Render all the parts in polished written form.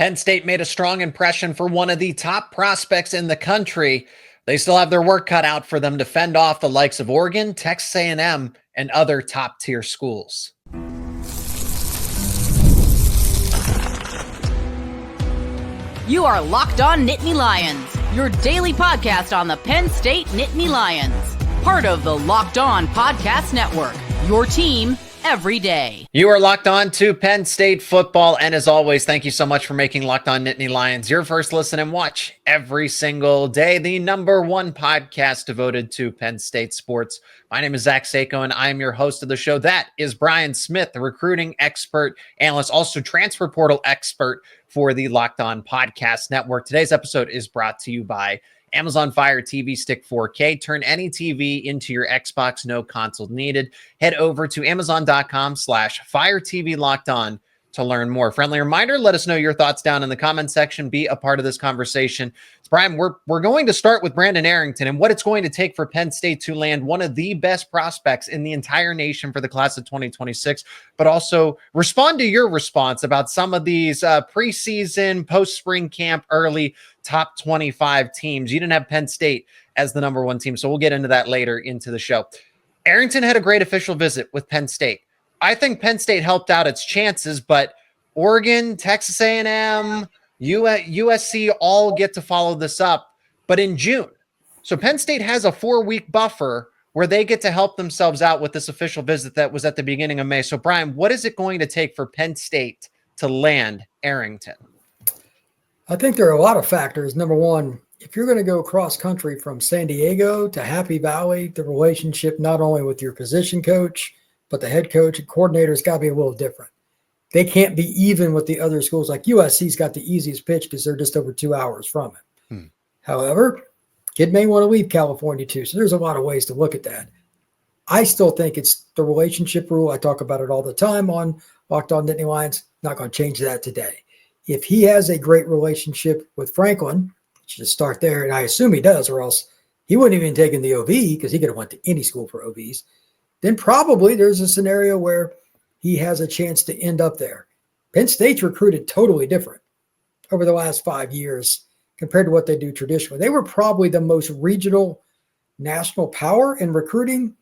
Penn State made a strong impression for one of the top prospects in the country. They still have their work cut out for them to fend off the likes of Oregon, Texas A&M, and other top-tier schools. You are Locked On Nittany Lions, your daily podcast on the Penn State Nittany Lions. Part of the Locked On Podcast Network, your team every day. You are locked on to Penn State football, and as always, thank you so much for making Locked On Nittany Lions your first listen and watch every single day, the number one podcast devoted to Penn State sports. My name is Zach Seyko, and I am your host of the show. That is Brian Smith, the recruiting expert, analyst, also transfer portal expert for the Locked On Podcast Network. Today's episode is brought to you by Amazon Fire TV Stick 4K. Turn any TV into your Xbox, no console needed. Head over to amazon.com/Fire TV Locked On to learn more. Friendly reminder, let us know your thoughts down in the comment section. Be a part of this conversation. So Brian, we're going to start with Brandon Arrington and what it's going to take for Penn State to land one of the best prospects in the entire nation for the class of 2026, but also respond to your response about some of these preseason, post-spring camp, early top 25 teams. You didn't have Penn State as the number one team, so we'll get into that later into the show. Arrington had a great official visit with Penn State. I think Penn State helped out its chances, but Oregon, Texas A&M, USC all get to follow this up, but in June. So Penn State has a 4-week buffer where they get to help themselves out with this official visit that was at the beginning of May. So Brian, what is it going to take for Penn State to land Arrington? I think there are a lot of factors. Number one, if you're going to go cross country from San Diego to Happy Valley, the relationship not only with your position coach, but the head coach and coordinator has got to be a little different. They can't be even with the other schools. Like USC's got the easiest pitch because they're just over 2 hours from it. However, kid may want to leave California too. So there's a lot of ways to look at that. I still think it's the relationship rule. I talk about it all the time on Locked On Nittany Lions. Not going to change that today. If he has a great relationship with Franklin, should start there, and I assume he does, or else he wouldn't even taken the OV because he could have went to any school for OVs. Then probably there's a scenario where he has a chance to end up there. Penn State's recruited totally different over the last 5 years compared to what they do traditionally. They were probably the most regional national power in recruiting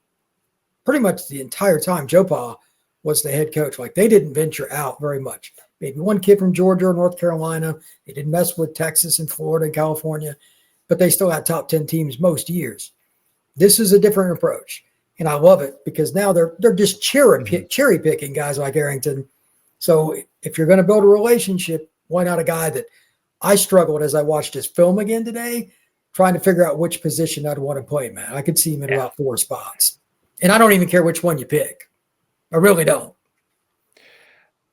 pretty much the entire time Joe Pa was the head coach. Like, they didn't venture out very much. Maybe one kid from Georgia or North Carolina. They didn't mess with Texas and Florida and California, but they still had top 10 teams most years. This is a different approach. And I love it because now they're just cherry picking guys like Arrington. So if you're going to build a relationship, why not a guy that I struggled as I watched his film again today, trying to figure out which position I'd want to play him at. I could see him in about 4 spots. And I don't even care which one you pick. I really don't.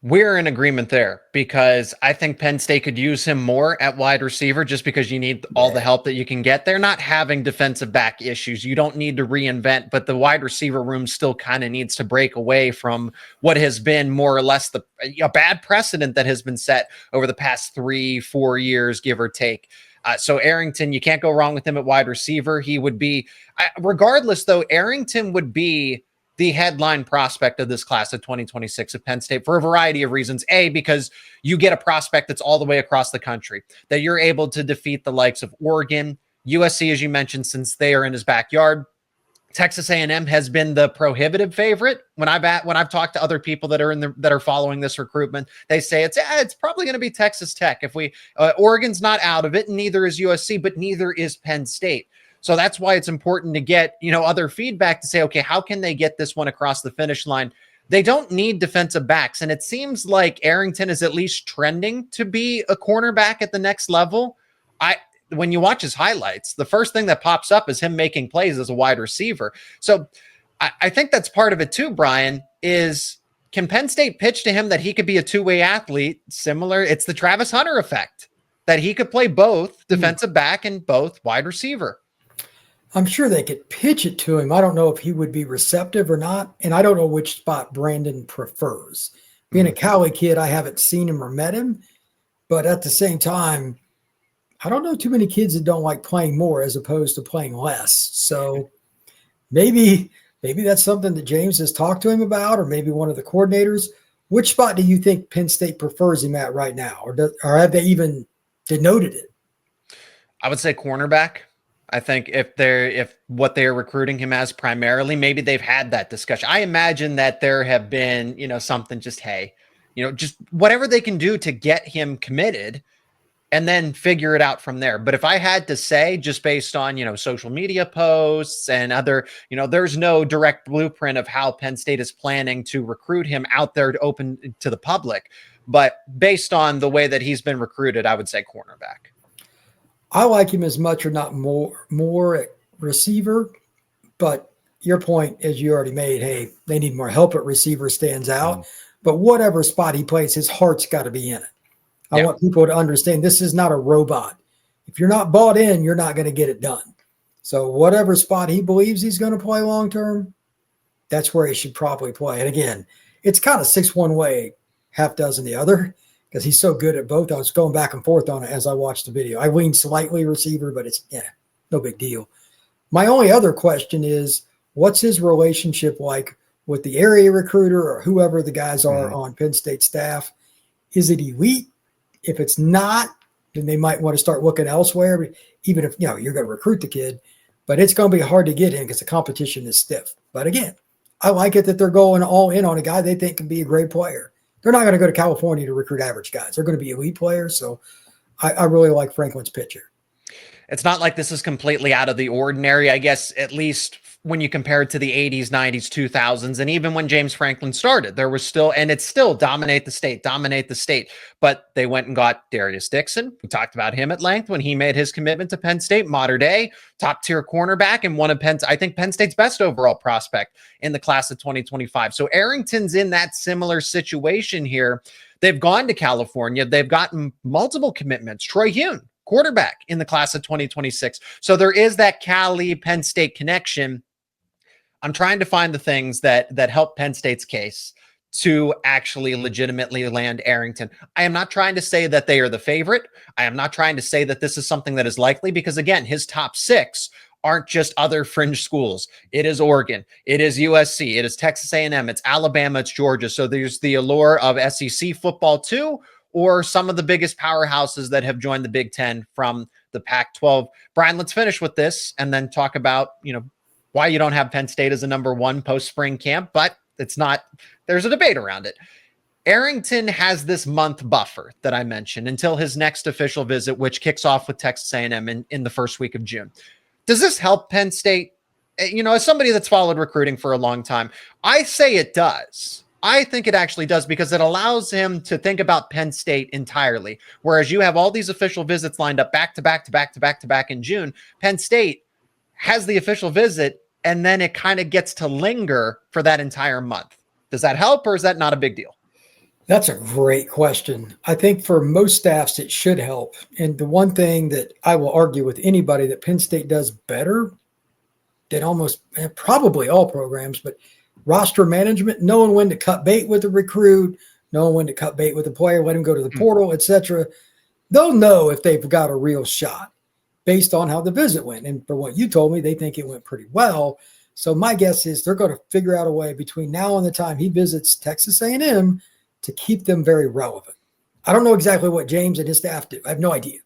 We're in agreement there because I think Penn State could use him more at wide receiver just because you need all the help that you can get. They're not having defensive back issues. You don't need to reinvent, but the wide receiver room still kind of needs to break away from what has been more or less a bad precedent that has been set over the past 3-4 years, give or take. So Arrington, you can't go wrong with him at wide receiver. He would be, regardless though, Arrington would be the headline prospect of this class of 2026 at Penn State for a variety of reasons. A, because you get a prospect that's all the way across the country, that you're able to defeat the likes of Oregon, USC, as you mentioned, since they are in his backyard. Texas A&M has been the prohibitive favorite. When I've talked to other people that are following this recruitment, they say it's probably going to be Texas Tech. If Oregon's not out of it, and neither is USC, but neither is Penn State. So that's why it's important to get, other feedback to say, okay, how can they get this one across the finish line? They don't need defensive backs. And it seems like Arrington is at least trending to be a cornerback at the next level. When you watch his highlights, the first thing that pops up is him making plays as a wide receiver. So I think that's part of it too, Brian, is can Penn State pitch to him that he could be a two-way athlete similar? It's the Travis Hunter effect, that he could play both defensive back and both wide receiver. I'm sure they could pitch it to him. I don't know if he would be receptive or not. And I don't know which spot Brandon prefers. Being a Cali kid, I haven't seen him or met him. But at the same time, I don't know too many kids that don't like playing more as opposed to playing less. So maybe that's something that James has talked to him about, or maybe one of the coordinators. Which spot do you think Penn State prefers him at right now? Or have they even denoted it? I would say cornerback. I think if what they're recruiting him as primarily, maybe they've had that discussion. I imagine that there have been, something just, hey, just whatever they can do to get him committed and then figure it out from there. But if I had to say, just based on, social media posts and other, there's no direct blueprint of how Penn State is planning to recruit him out there to open to the public. But based on the way that he's been recruited, I would say cornerback. I like him as much or not more at receiver, but your point, as you already made, hey, they need more help at receiver stands out. But whatever spot he plays, his heart's got to be in it. I want people to understand this is not a robot. If you're not bought in, you're not going to get it done. So whatever spot he believes he's going to play long term, that's where he should probably play. And again, it's kind of 6 one way, half dozen the other, because he's so good at both. I was going back and forth on it as I watched the video. I lean slightly receiver, but it's no big deal. My only other question is, what's his relationship like with the area recruiter or whoever the guys are on Penn State staff? Is it elite? If it's not, then they might want to start looking elsewhere, even if, you're going to recruit the kid. But it's going to be hard to get in because the competition is stiff. But again, I like it that they're going all in on a guy they think can be a great player. They're not going to go to California to recruit average guys. They're going to be elite players. So I really like Franklin's picture. It's not like this is completely out of the ordinary, I guess, at least when you compare it to the 80s, 90s, 2000s, and even when James Franklin started, there was still, and it's still dominate the state. But they went and got Darius Dixon. We talked about him at length when he made his commitment to Penn State, modern day, top tier cornerback, and one of Penn State's best overall prospect in the class of 2025. So Arrington's in that similar situation here. They've gone to California. They've gotten multiple commitments. Troy Hune, quarterback in the class of 2026. So there is that Cali-Penn State connection. I'm trying to find the things that help Penn State's case to actually legitimately land Arrington. I am not trying to say that they are the favorite. I am not trying to say that this is something that is likely, because again, his top 6 aren't just other fringe schools. It is Oregon, it is USC, it is Texas A&M, it's Alabama, it's Georgia. So there's the allure of SEC football too, or some of the biggest powerhouses that have joined the Big Ten from the Pac-12. Brian, let's finish with this and then talk about, why you don't have Penn State as a number 1 post-spring camp, but it's not, there's a debate around it. Arrington has this month buffer that I mentioned until his next official visit, which kicks off with Texas A&M in the first week of June. Does this help Penn State? As somebody that's followed recruiting for a long time, I say it does. I think it actually does, because it allows him to think about Penn State entirely. Whereas you have all these official visits lined up back to back in June, Penn State has the official visit, and then it kind of gets to linger for that entire month. Does that help, or is that not a big deal? That's a great question. I think for most staffs, it should help. And the one thing that I will argue with anybody that Penn State does better than almost probably all programs, but roster management, knowing when to cut bait with the recruit, knowing when to cut bait with the player, let him go to the portal, etc. They'll know if they've got a real shot based on how the visit went. And for what you told me, they think it went pretty well. So my guess is they're going to figure out a way between now and the time he visits Texas A&M to keep them very relevant. I don't know exactly what James and his staff do. I have no idea.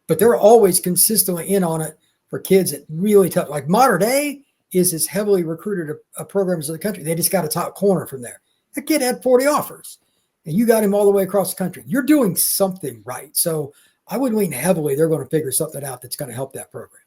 But they're always consistently in on it for kids that really tough. Like modern day is as heavily recruited a programs in the country. They just got a top corner from there. That kid had 40 offers, and you got him all the way across the country. You're doing something right. So I would lean heavily they're going to figure something out that's going to help that program.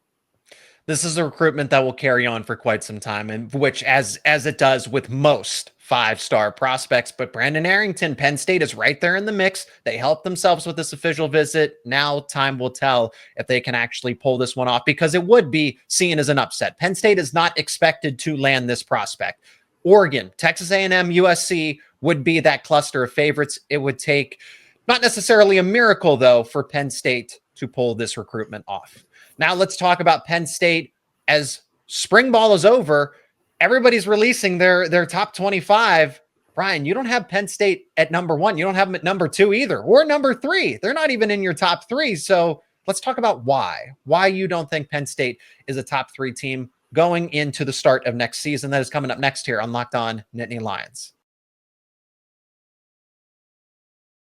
This is a recruitment that will carry on for quite some time, and which, as it does with most 5-star prospects. But Brandon Arrington, Penn State is right there in the mix. They helped themselves with this official visit. Now time will tell if they can actually pull this one off, because it would be seen as an upset. Penn State is not expected to land this prospect. Oregon, Texas A&M, USC would be that cluster of favorites. It would take not necessarily a miracle, though, for Penn State to pull this recruitment off. Now let's talk about Penn State. As spring ball is over, everybody's releasing their top 25. Brian, you don't have Penn State at number 1. You don't have them at number 2 either, or number 3. They're not even in your top 3. So let's talk about why you don't think Penn State is a top 3 team going into the start of next season. That is coming up next here on Locked On Nittany Lions.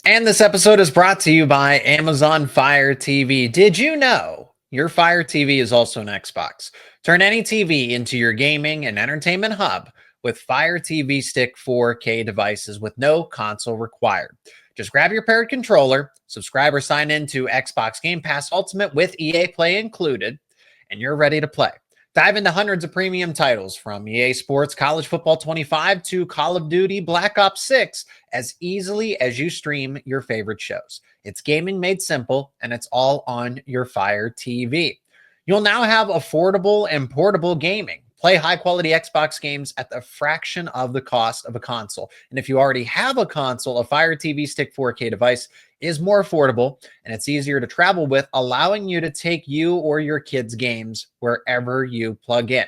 And this episode is brought to you by Amazon Fire TV. Did you know your Fire TV is also an Xbox? Turn any TV into your gaming and entertainment hub with Fire TV Stick 4K devices with no console required. Just grab your paired controller, subscribe or sign in to Xbox Game Pass Ultimate with EA Play included, and you're ready to play. Dive into hundreds of premium titles from EA Sports College Football 25 to Call of Duty Black Ops 6 as easily as you stream your favorite shows. It's gaming made simple, and it's all on your Fire TV. You'll now have affordable and portable gaming. Play high-quality Xbox games at the fraction of the cost of a console. And if you already have a console, a Fire TV Stick 4K device is more affordable, and it's easier to travel with, allowing you to take you or your kids' games wherever you plug in.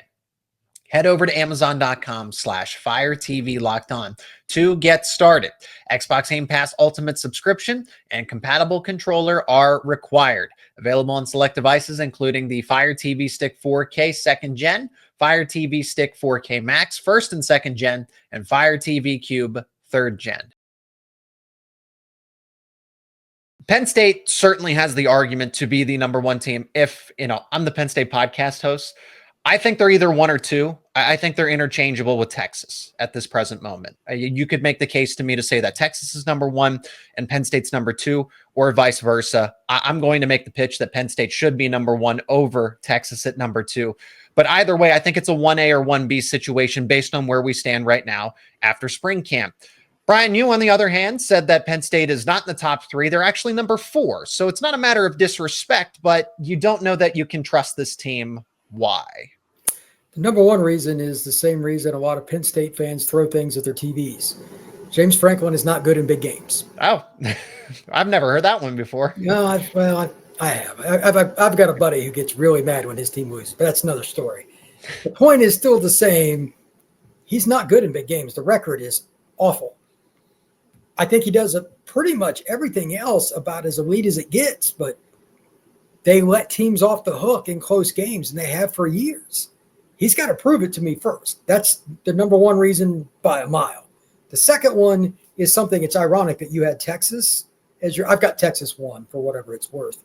Head over to Amazon.com/Fire TV Locked On to get started. Xbox Game Pass Ultimate subscription and compatible controller are required. Available on select devices, including the Fire TV Stick 4K 2nd Gen, Fire TV Stick 4K Max 1st and 2nd Gen, and Fire TV Cube 3rd Gen. Penn State certainly has the argument to be the number one team. If, I'm the Penn State podcast host, I think they're either one or two. I think they're interchangeable with Texas at this present moment. You could make the case to me to say that Texas is number one and Penn State's number two, or vice versa. I'm going to make the pitch that Penn State should be number one over Texas at number two. But either way, I think it's a 1A or 1B situation based on where we stand right now after spring camp. Brian, you, on the other hand, said that Penn State is not in the top three. They're actually number four. So it's not a matter of disrespect, but you don't know that you can trust this team. Why? The number one reason is the same reason a lot of Penn State fans throw things at their TVs. James Franklin is not good in big games. Oh, I've never heard that one before. No, I have. I've got a buddy who gets really mad when his team loses, but that's another story. The point is still the same. He's not good in big games. The record is awful. I think he does pretty much everything else about as elite as it gets, but they let teams off the hook in close games, and they have for years. He's got to prove it to me first. That's the number one reason by a mile. The second one is something, it's ironic that you had Texas as I've got Texas one for whatever it's worth.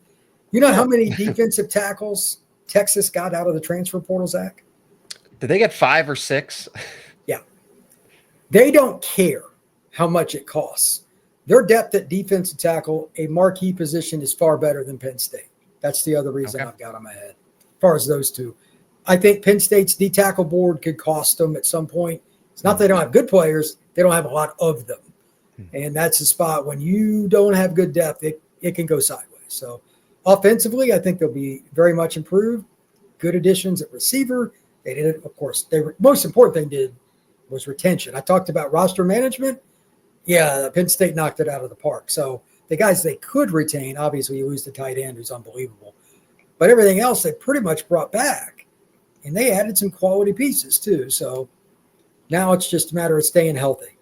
You know how many defensive tackles Texas got out of the transfer portal, Zach? Did they get 5 or 6? Yeah. They don't care how much it costs. Their depth at defensive tackle, a marquee position, is far better than Penn State. That's the other reason I've got on my head. As far as those two, I think Penn State's D-tackle board could cost them at some point. It's not that they don't have good players. They don't have a lot of them. And that's a spot when you don't have good depth, it can go sideways. So offensively, I think they'll be very much improved. Good additions at receiver. They did it, of course. Most important thing did was retention. I talked about roster management. Yeah, Penn State knocked it out of the park. So the guys they could retain, obviously you lose the tight end who's unbelievable. But everything else they pretty much brought back. And they added some quality pieces too. So now it's just a matter of staying healthy.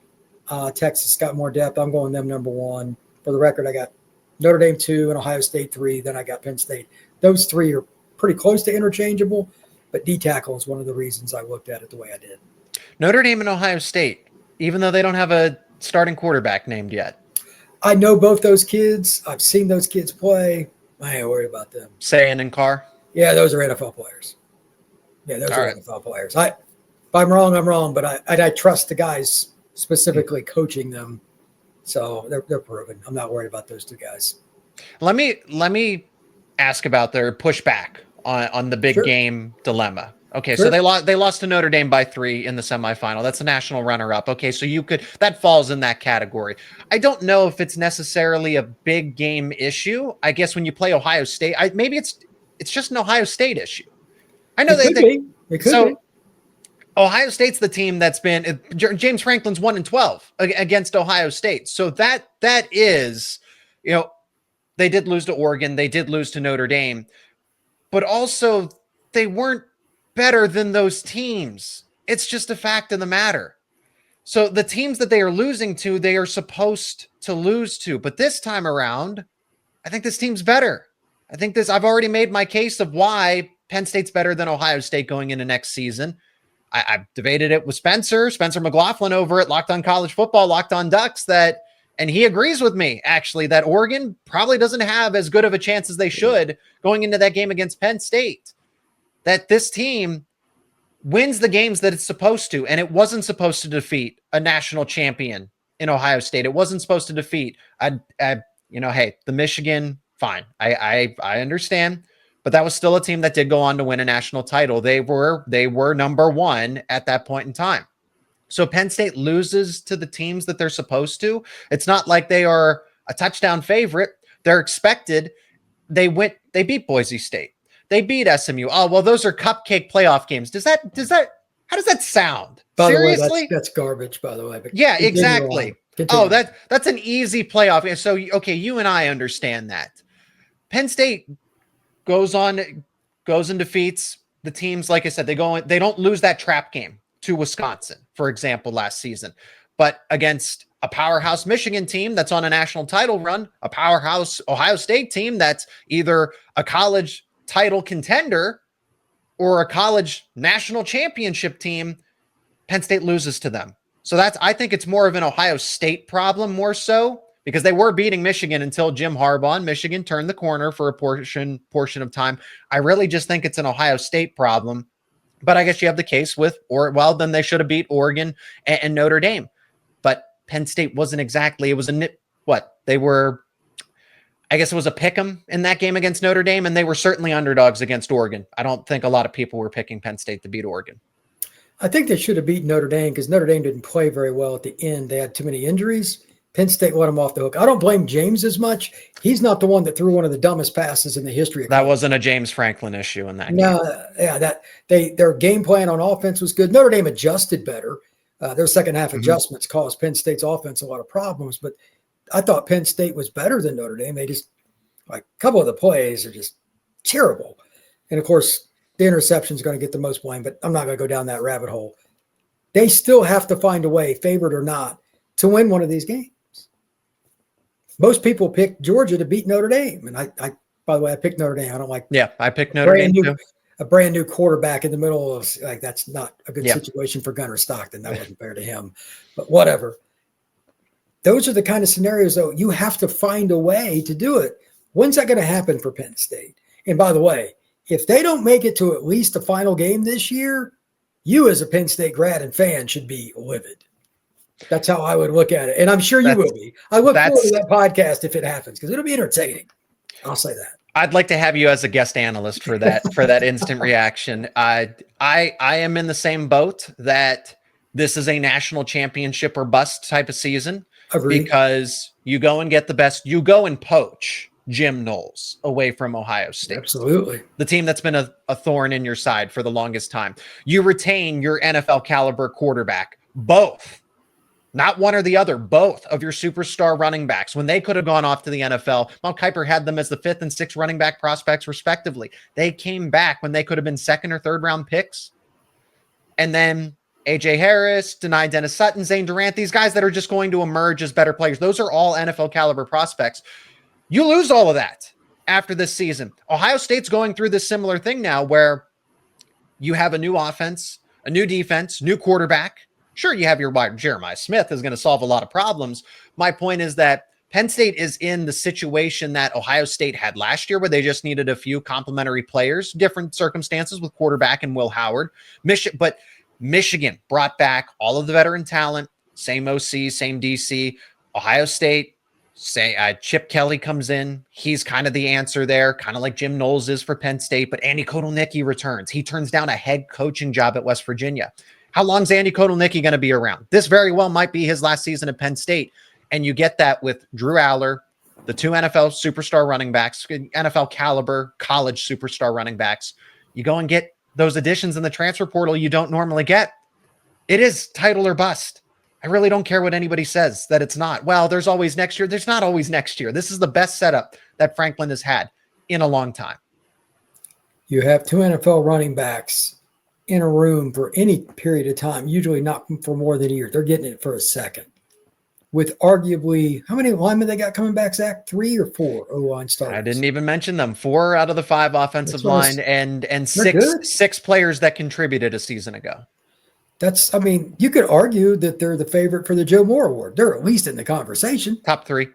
Texas got more depth. I'm going them number one. For the record, I got Notre Dame 2 and Ohio State 3. Then I got Penn State. Those three are pretty close to interchangeable, but D-tackle is one of the reasons I looked at it the way I did. Notre Dame and Ohio State, even though they don't have a starting quarterback named yet. I know both those kids. I've seen those kids play. I ain't worried about them. Sayan and Carr? Yeah, those are NFL players. Yeah, those are NFL players. If I'm wrong, I'm wrong, but I trust the guys specifically coaching them. So they're proven. I'm not worried about those two guys. Let me ask about their pushback on the big game dilemma. Okay, so they lost to Notre Dame by 3 in the semifinal. That's a national runner-up. Okay, so that falls in that category. I don't know if it's necessarily a big game issue. I guess when you play Ohio State, maybe it's just an Ohio State issue. I know it could be. Ohio State's the team that's been James Franklin's 1-12 against Ohio State. So that is, they did lose to Oregon, they did lose to Notre Dame, but also they weren't better than those teams. It's just a fact of the matter. So the teams that they are losing to, they are supposed to lose to. But this time around, I think this team's better. I've already made my case of why Penn State's better than Ohio State going into next season. I've debated it with Spencer McLaughlin over at Locked On College Football, Locked On Ducks, that and he agrees with me, actually, that Oregon probably doesn't have as good of a chance as they should going into that game against Penn State. That this team wins the games that it's supposed to, and it wasn't supposed to defeat a national champion in Ohio State. It wasn't supposed to defeat hey, the Michigan, fine. I understand, but that was still a team that did go on to win a national title. They were number one at that point in time. So Penn State loses to the teams that they're supposed to. It's not like they are a touchdown favorite. They're expected. They beat Boise State. They beat SMU. Oh, well, those are cupcake playoff games. How does that sound? By Seriously? the way, that's garbage, by the way. But yeah, exactly. Continue. Oh, that's an easy playoff game. So, okay, you and I understand that. Penn State goes and defeats the teams. Like I said, they don't lose that trap game to Wisconsin, for example, last season, but against a powerhouse Michigan team that's on a national title run, a powerhouse Ohio State team that's either a college title contender or a college national championship team, Penn State loses to them. So I think it's more of an Ohio State problem, more so, because they were beating Michigan until Jim Harbaugh and Michigan turned the corner for a portion of time. I really just think it's an Ohio State problem. But I guess you have the case then they should have beat Oregon and Notre Dame. But Penn State wasn't exactly, it was I guess it was a pick 'em in that game against Notre Dame, and they were certainly underdogs against Oregon. I don't think a lot of people were picking Penn State to beat Oregon. I think they should have beaten Notre Dame because Notre Dame didn't play very well at the end. They had too many injuries. Penn State let them off the hook. I don't blame James as much. He's not the one that threw one of the dumbest passes in the history of college. That wasn't a James Franklin issue in that game. No, yeah, their game plan on offense was good. Notre Dame adjusted better. Their second half adjustments caused Penn State's offense a lot of problems, but I thought Penn State was better than Notre Dame. They just, like, a couple of the plays are just terrible. And of course, the interception is going to get the most blame, but I'm not going to go down that rabbit hole. They still have to find a way, favored or not, to win one of these games. Most people pick Georgia to beat Notre Dame. And I by the way, I picked Notre Dame. I don't like. Yeah, I picked Notre Dame too. A brand new quarterback in the middle of, like, that's not a good situation for Gunnar Stockton. That wasn't fair to him, but whatever. Those are the kind of scenarios, though, you have to find a way to do it. When's that going to happen for Penn State? And by the way, if they don't make it to at least the final game this year, you as a Penn State grad and fan should be livid. That's how I would look at it. And I'm sure you will be. I look forward to that podcast if it happens, because it'll be entertaining. I'll say that. I'd like to have you as a guest analyst for that instant reaction. I am in the same boat that this is a national championship or bust type of season. Agreed. Because you go and get the best. You go and poach Jim Knowles away from Ohio State. Absolutely. The team that's been a thorn in your side for the longest time. You retain your NFL caliber quarterback, both. Not one or the other, both of your superstar running backs. When they could have gone off to the NFL, Mel Kiper had them as the 5th and 6th running back prospects, respectively. They came back when they could have been 2nd or 3rd round picks. And then A.J. Harris, Denai Dennis Sutton, Zane Durant, these guys that are just going to emerge as better players. Those are all NFL caliber prospects. You lose all of that after this season. Ohio State's going through this similar thing now where you have a new offense, a new defense, new quarterback. Sure, you have your wide. Jeremiah Smith is going to solve a lot of problems. My point is that Penn State is in the situation that Ohio State had last year, where they just needed a few complementary players, different circumstances with quarterback and Will Howard. But Michigan brought back all of the veteran talent, same OC, same DC. Ohio State, Chip Kelly comes in. He's kind of the answer there, kind of like Jim Knowles is for Penn State. But Andy Kotelnicki returns. He turns down a head coaching job at West Virginia. How long's Andy Kotelnicki going to be around? This very well might be his last season at Penn State. And you get that with Drew Allar, the 2 NFL superstar running backs, NFL caliber college superstar running backs. You go and get those additions in the transfer portal you don't normally get. It is title or bust. I really don't care what anybody says that it's not. Well, there's always next year. There's not always next year. This is the best setup that Franklin has had in a long time. You have 2 NFL running backs in a room for any period of time, usually not for more than a year. They're getting it for a second. With arguably, how many linemen they got coming back, Zach? 3 or 4 O-line starters? I didn't even mention them. 4 out of the 5 offensive line and six players that contributed a season ago. I mean, you could argue that they're the favorite for the Joe Moore Award. They're at least in the conversation. Top 3.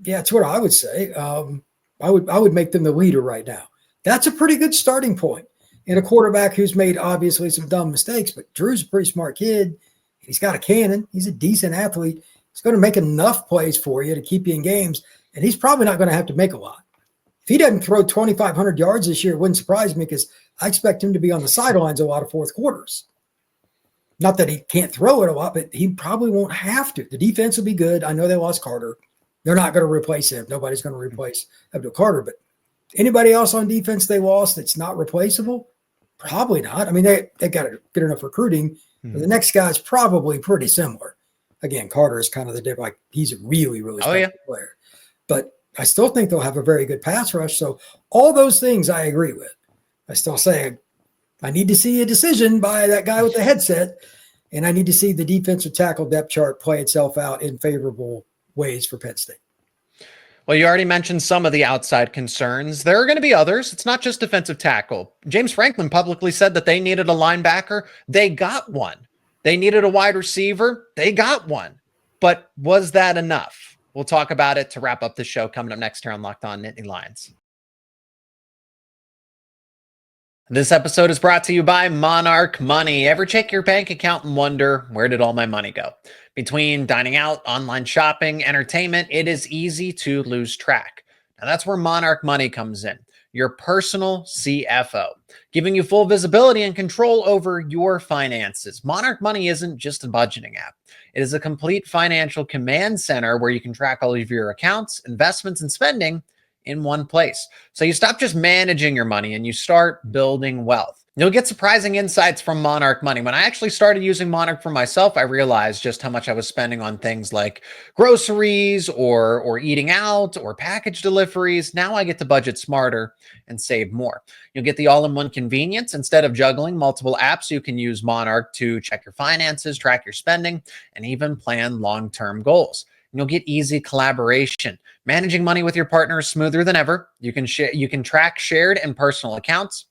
Yeah, that's what I would say. I would make them the leader right now. That's a pretty good starting point. And a quarterback who's made obviously some dumb mistakes, but Drew's a pretty smart kid. He's got a cannon. He's a decent athlete. He's going to make enough plays for you to keep you in games, and he's probably not going to have to make a lot. If he doesn't throw 2,500 yards this year, it wouldn't surprise me because I expect him to be on the sidelines a lot of fourth quarters. Not that he can't throw it a lot, but he probably won't have to. The defense will be good. I know they lost Carter. They're not going to replace him. Nobody's going to replace Abdul Carter, but anybody else on defense they lost that's not replaceable? Probably not. I mean, they got good enough recruiting. But the next guy's probably pretty similar. Again, Carter is kind of the different. Like he's a really, really special player. But I still think they'll have a very good pass rush. So all those things I agree with. I still say I need to see a decision by that guy with the headset, and I need to see the defensive tackle depth chart play itself out in favorable ways for Penn State. Well, you already mentioned some of the outside concerns. There are going to be others. It's not just defensive tackle. James Franklin publicly said that they needed a linebacker. They got one. They needed a wide receiver. They got one. But was that enough? We'll talk about it to wrap up the show coming up next here on Locked On Nittany Lions. This episode is brought to you by Monarch Money. Ever check your bank account and wonder, where did all my money go? Between dining out, online shopping, entertainment, it is easy to lose track. Now that's where Monarch Money comes in, your personal CFO, giving you full visibility and control over your finances. Monarch Money isn't just a budgeting app. It is a complete financial command center where you can track all of your accounts, investments, and spending in one place. So you stop just managing your money and you start building wealth. You'll get surprising insights from Monarch Money. When I actually started using Monarch for myself, I realized just how much I was spending on things like groceries or eating out or package deliveries. Now I get to budget smarter and save more. You'll get the all-in-one convenience. Instead of juggling multiple apps, you can use Monarch to check your finances, track your spending, and even plan long-term goals. You'll get easy collaboration. Managing money with your partner is smoother than ever. You can track shared and personal accounts,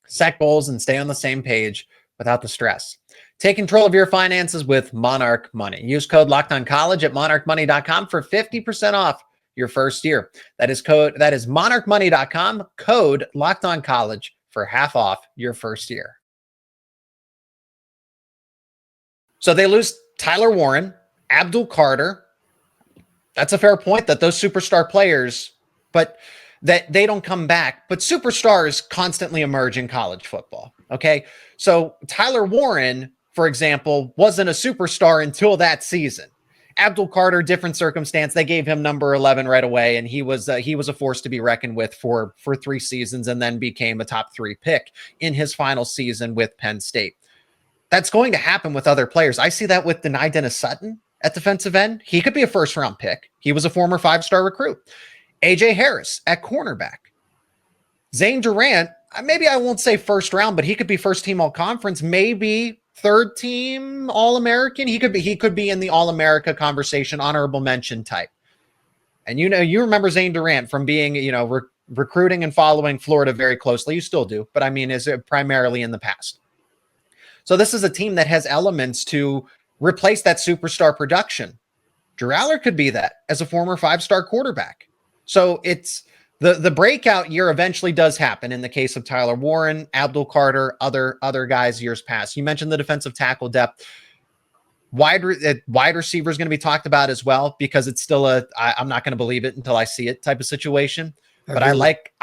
set goals, and stay on the same page without the stress. Take control of your finances with Monarch Money. Use code LOCKEDONCollege at monarchmoney.com for 50% off your first year. That is monarchmoney.com, code LOCKEDONCollege for half off your first year. So they lose Tyler Warren, Abdul Carter. That's a fair point that those superstar players, but that they don't come back. But superstars constantly emerge in college football. Okay. So Tyler Warren, for example, wasn't a superstar until that season. Abdul Carter, different circumstance. They gave him number 11 right away, and he was a force to be reckoned with for 3 seasons, and then became a top 3 pick in his final season with Penn State. That's going to happen with other players. I see that with Denai Dennis-Sutton at defensive end. He could be a first-round pick. He was a former 5-star recruit. A.J. Harris at cornerback. Zane Durant, maybe I won't say first round, but he could be first-team all-conference, maybe third-team All-American. He could be in the All-America conversation, honorable mention type. And you remember Zane Durant from being, recruiting and following Florida very closely. You still do, but I mean, is it primarily in the past? So this is a team that has elements to replace that superstar production. Drew Allar could be that as a former 5-star quarterback. So it's the breakout year eventually does happen in the case of Tyler Warren, Abdul Carter, other guys years past. You mentioned the defensive tackle depth. Wide receiver is going to be talked about as well, because it's still I'm not going to believe it until I see it type of situation. But I like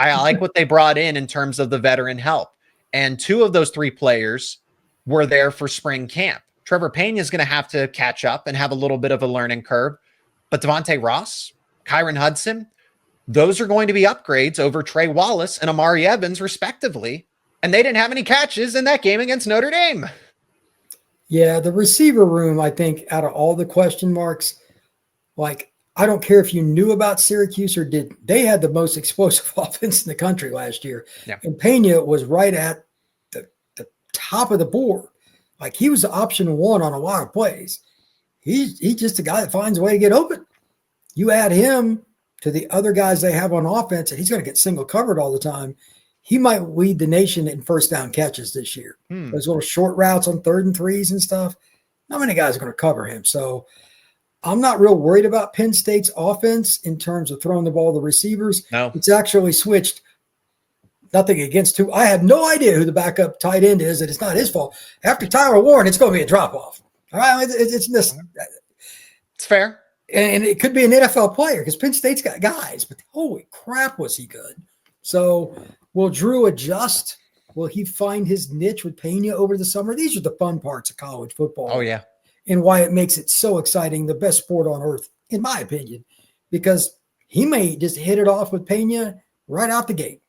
what they brought in terms of the veteran help. And 2 of those 3 players were there for spring camp. Trevor Payne is going to have to catch up and have a little bit of a learning curve. But Devontae Ross, Kyron Hudson, those are going to be upgrades over Trey Wallace and Amari Evans, respectively. And they didn't have any catches in that game against Notre Dame. Yeah, the receiver room, I think, out of all the question marks, like, I don't care if you knew about Syracuse or did. They had the most explosive offense in the country last year. Yeah. And Pena was right at the top of the board. Like, he was option 1 on a lot of plays. He's just a guy that finds a way to get open. You add him to the other guys they have on offense, and he's going to get single covered all the time. he might lead the nation in first down catches this year. Those little short routes on 3rd and 3s and stuff. Not many guys are going to cover him. So I'm not real worried about Penn State's offense in terms of throwing the ball to the receivers. No. It's actually switched. Nothing against who. I have no idea who the backup tight end is, and it's not his fault. After Tyler Warren, it's going to be a drop-off. All right? It's fair. And it could be an NFL player because Penn State's got guys, but holy crap, was he good. So will Drew adjust? Will he find his niche with Pena over the summer? These are the fun parts of college football. Oh, yeah. And why it makes it so exciting, the best sport on earth, in my opinion, because he may just hit it off with Pena right out the gate.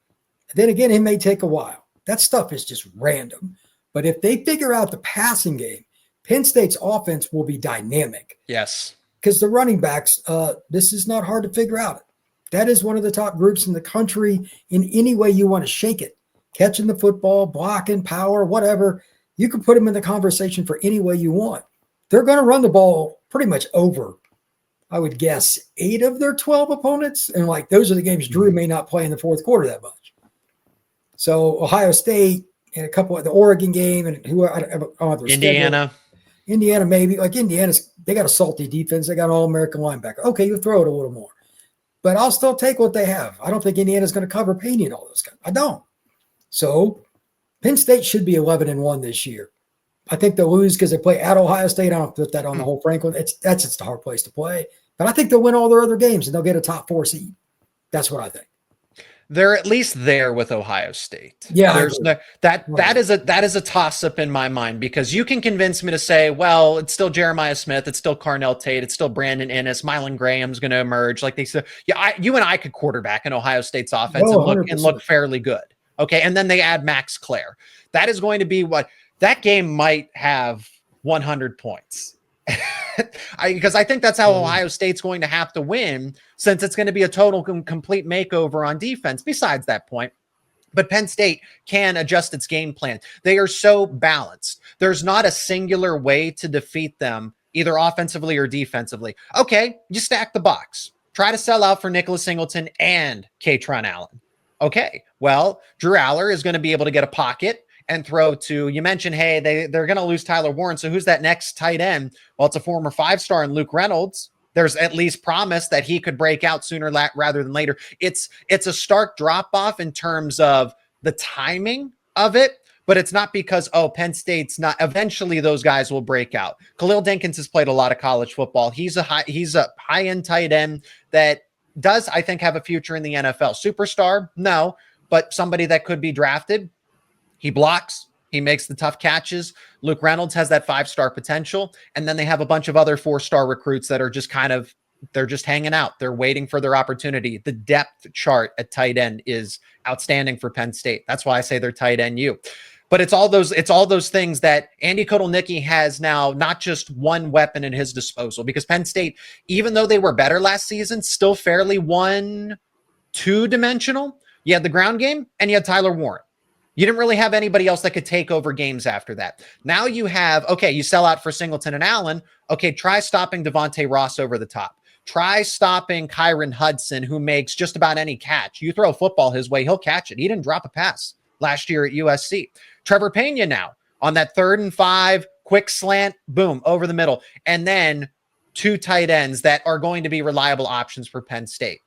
Then again, it may take a while. That stuff is just random. But if they figure out the passing game, Penn State's offense will be dynamic. Yes. Because the running backs, this is not hard to figure out. That is one of the top groups in the country in any way you want to shake it. Catching the football, blocking, power, whatever. You can put them in the conversation for any way you want. They're going to run the ball pretty much over, I would guess, 8 of their 12 opponents. And like those are the games Drew may not play in the fourth quarter that much. So Ohio State and a couple of the Oregon game and Indiana. Indiana, maybe. Like Indiana's, they got a salty defense. They got an all-American linebacker. Okay, you throw it a little more. But I'll still take what they have. I don't think Indiana's going to cover Pena and all those guys. I don't. So Penn State should be 11-1 this year. I think they'll lose because they play at Ohio State. I don't put that on the whole Franklin. That's just a hard place to play. But I think they'll win all their other games and they'll get a top 4 seed. That's what I think. They're at least there with Ohio State. Yeah, there's that is a toss-up in my mind because you can convince me to say, well, it's still Jeremiah Smith, it's still Carnell Tate, it's still Brandon Ennis, Mylan Graham's going to emerge. Like they said, you and I could quarterback in Ohio State's offense and look fairly good. Okay, and then they add Max Clare. That is going to be what that game might have 100 points. Because I think that's how Ohio State's going to have to win, since it's going to be a total complete makeover on defense besides that point. But Penn State can adjust its game plan. They are so balanced. There's not a singular way to defeat them, either offensively or defensively. Okay, you stack the box. Try to sell out for Nicholas Singleton and Katron Allen. Okay, well, Drew Allar is going to be able to get a pocket and throw to, you mentioned, hey, they're going to lose Tyler Warren. So who's that next tight end? Well, it's a former 5-star in Luke Reynolds. There's at least promise that he could break out sooner rather than later. It's a stark drop-off in terms of the timing of it, but it's not because, Penn State's not. Eventually, those guys will break out. Khalil Dinkins has played a lot of college football. He's a high-end tight end that does, I think, have a future in the NFL. Superstar? No, but somebody that could be drafted. He blocks. He makes the tough catches. Luke Reynolds has that 5-star potential. And then they have a bunch of other 4-star recruits that are just they're just hanging out. They're waiting for their opportunity. The depth chart at tight end is outstanding for Penn State. That's why I say they're tight end U. But it's all those things that Andy Kotelnicki has now, not just one weapon in his disposal, because Penn State, even though they were better last season, still fairly 1-2-dimensional. You had the ground game and you had Tyler Warren. You didn't really have anybody else that could take over games after that. Now you have, you sell out for Singleton and Allen. Okay, try stopping Devontae Ross over the top. Try stopping Kyron Hudson, who makes just about any catch. You throw a football his way, he'll catch it. He didn't drop a pass last year at USC. Trevor Pena now on that 3rd and 5, quick slant, boom, over the middle. And then 2 tight ends that are going to be reliable options for Penn State.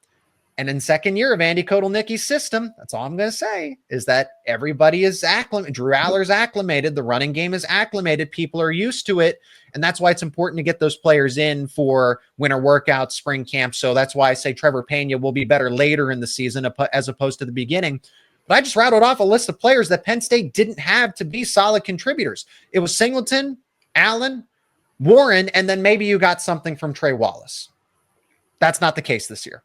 And in second year of Andy Kotelnicki's system, that's all I'm going to say, is that everybody is acclimated. Drew Allar's acclimated. The running game is acclimated. People are used to it. And that's why it's important to get those players in for winter workouts, spring camp. So that's why I say Trevor Pena will be better later in the season as opposed to the beginning. But I just rattled off a list of players that Penn State didn't have to be solid contributors. It was Singleton, Allen, Warren, and then maybe you got something from Trey Wallace. That's not the case this year.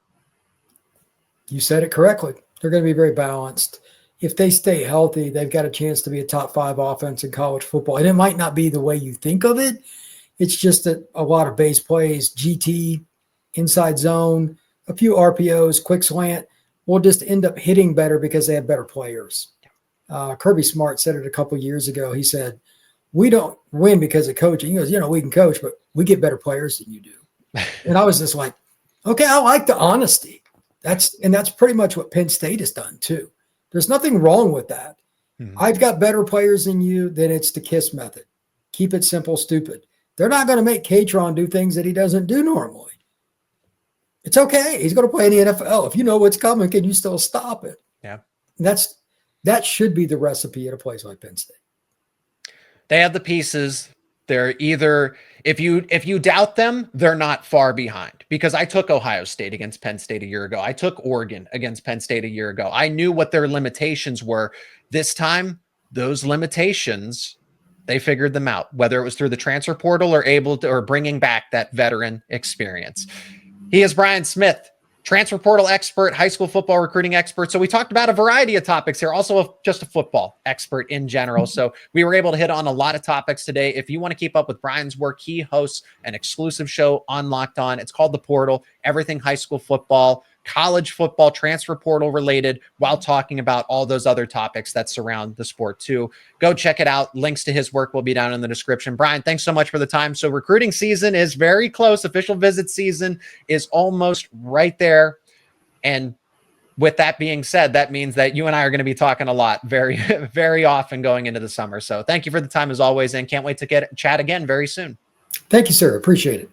You said it correctly. They're going to be very balanced. If they stay healthy, they've got a chance to be a top 5 offense in college football. And it might not be the way you think of it. It's just that a lot of base plays, GT, inside zone, a few RPOs, quick slant, will just end up hitting better because they have better players. Kirby Smart said it a couple of years ago. He said, we don't win because of coaching. He goes, we can coach, but we get better players than you do. And I was just like, okay, I like the honesty. That's pretty much what Penn State has done too. There's nothing wrong with that. Mhm. I've got better players than you, then it's the KISS method. Keep it simple, stupid. They're not going to make Katron do things that he doesn't do normally. It's okay. He's going to play in the NFL. If you know what's coming, can you still stop it? Yeah. That should be the recipe at a place like Penn State. They have the pieces. They're either, if you doubt them, they're not far behind, because I took Ohio State against Penn State a year ago. I took Oregon against Penn State a year ago. I knew what their limitations were. This time, those limitations, they figured them out, whether it was through the transfer portal or bringing back that veteran experience. He is Brian Smith, transfer portal expert, high school football recruiting expert. So we talked about a variety of topics here, also just a football expert in general. So we were able to hit on a lot of topics today. If you want to keep up with Brian's work, he hosts an exclusive show on Locked On. It's called The Portal, everything high school football, college football, transfer portal related, while talking about all those other topics that surround the sport too. Go check it out. Links to his work will be down in the description. Brian, thanks so much for the time. So recruiting season is very close. Official visit season is almost right there. And with that being said, that means that you and I are going to be talking a lot very, very often going into the summer. So thank you for the time as always, and can't wait to chat again very soon. Thank you, sir. Appreciate it.